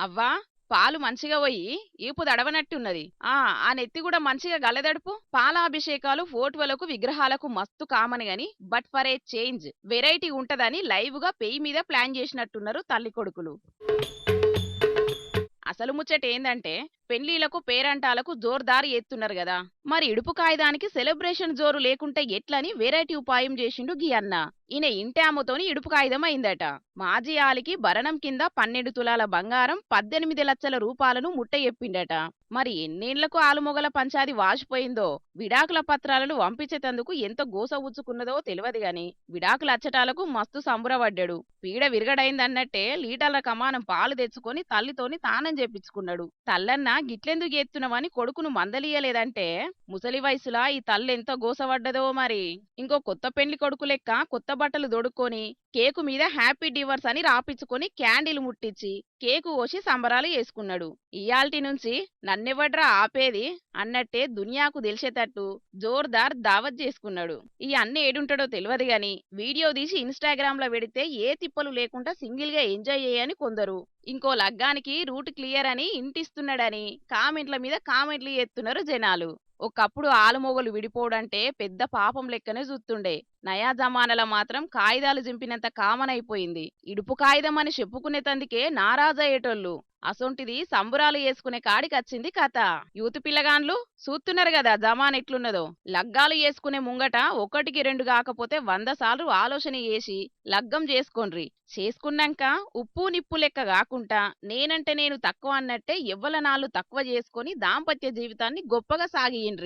అవ్వా, పాలు మంచిగా పోయి ఈపు దడవనట్టున్నది. ఆ నెత్తి కూడా మంచిగా గలదడుపు. పాలాభిషేకాలు ఫోటోలకు విగ్రహాలకు మస్తు కామన్ గాని but for a change variety ఉంటదని లైవ్ గా పెయి మీద ప్లాన్ చేసినట్టున్నారు తల్లి కొడుకులు. అసలు ముచ్చట ఏందంటే పెళ్లిళ్లకు పేరంటాలకు జోర్దారు ఎత్తున్నారు కదా. మరి ఇడుపు కాయిదానికి సెలబ్రేషన్ జోరు లేకుంటే ఎట్లని వెరైటీ ఉపాయం చేసిండు గీ అన్న. ఈయన ఇంటి ఆమెతోని ఇడుపు కాయిదం అయిందట. మాజీ ఆలికి భరణం కింద 12 తులాల బంగారం 18 లక్షల రూపాయలను ముట్ట చెప్పిండట. మరి ఎన్నేళ్లకు ఆలుమొగల పంచాది వాసిపోయిందో, విడాకుల పత్రాలను వంపించేతందుకు ఎంత గోస ఉచ్చుకున్నదో తెలియదు గాని విడాకుల అచ్చటాలకు మస్తు సంబురపడ్డాడు. పీడ విరగడైందన్నట్టే లీటర్ల కమానం పాలు తెచ్చుకొని తల్లితోని తానం చేపించుకున్నాడు. తల్లన్న గిట్లెందుకు ఎత్తునవని కొడుకును మందలియలేదంటే ముసలి వయసులా ఈ తల్లెంత గోసపడ్డదో మరి. ఇంకో కొత్త పెండ్లి కొడుకు లెక్క కొత్త బట్టలు దొడుక్కొని కేకు మీద హ్యాపీ డివర్స్ అని రాపిచ్చుకొని క్యాండిల్ ముట్టించి కేకు కోసి సంబరాలు చేసుకున్నాడు. ఇయాల్టి నుంచి నన్నెవడ్రా ఆపేది అన్నట్టే దునియాకు తెలిసేటట్టు జోర్దార్ దావత్ చేసుకున్నాడు. ఈ అన్న ఏడుంటాడో తెలియదు గాని వీడియో తీసి ఇన్స్టాగ్రామ్ లో పెడితే ఏ తిప్పలు లేకుండా సింగిల్ గా ఎంజాయ్ చేయని కొందరు, ఇంకో లగ్గానికి రూట్ క్లియర్ అని ఇంటిస్తున్నాడని కామెంట్ల మీద కామెంట్లు ఎత్తున్నారు జనాలు. ఒకప్పుడు ఆలుమొగలు విడిపోవడంటే పెద్ద పాపం లెక్కనే చూస్తుండే. నయా జమానాల మాత్రం కాయిదాలు జింపినంత కామన్ అయిపోయింది. ఇడుపు కాయిదం అని చెప్పుకునే తందుకే నారాజయ్యేటోళ్ళు. అసొంటిది సంబురాలు చేసుకునే కాడికచ్చింది కథ. యూత్ పిల్లగాన్లు చూస్తున్నారు కదా జమాన్ ఎట్లున్నదో. లగ్గాలు చేసుకునే ముంగట ఒకటికి రెండు కాకపోతే 100 సార్లు ఆలోచన చేసి లగ్గం చేసుకోండ్రి. చేసుకున్నాక ఉప్పు నిప్పు లెక్క కాకుండా నేనంటే నేను తక్కువ అన్నట్టే ఎవ్వల నాళ్ళు తక్కువ చేసుకొని దాంపత్య జీవితాన్ని గొప్పగా సాగియండ్రి.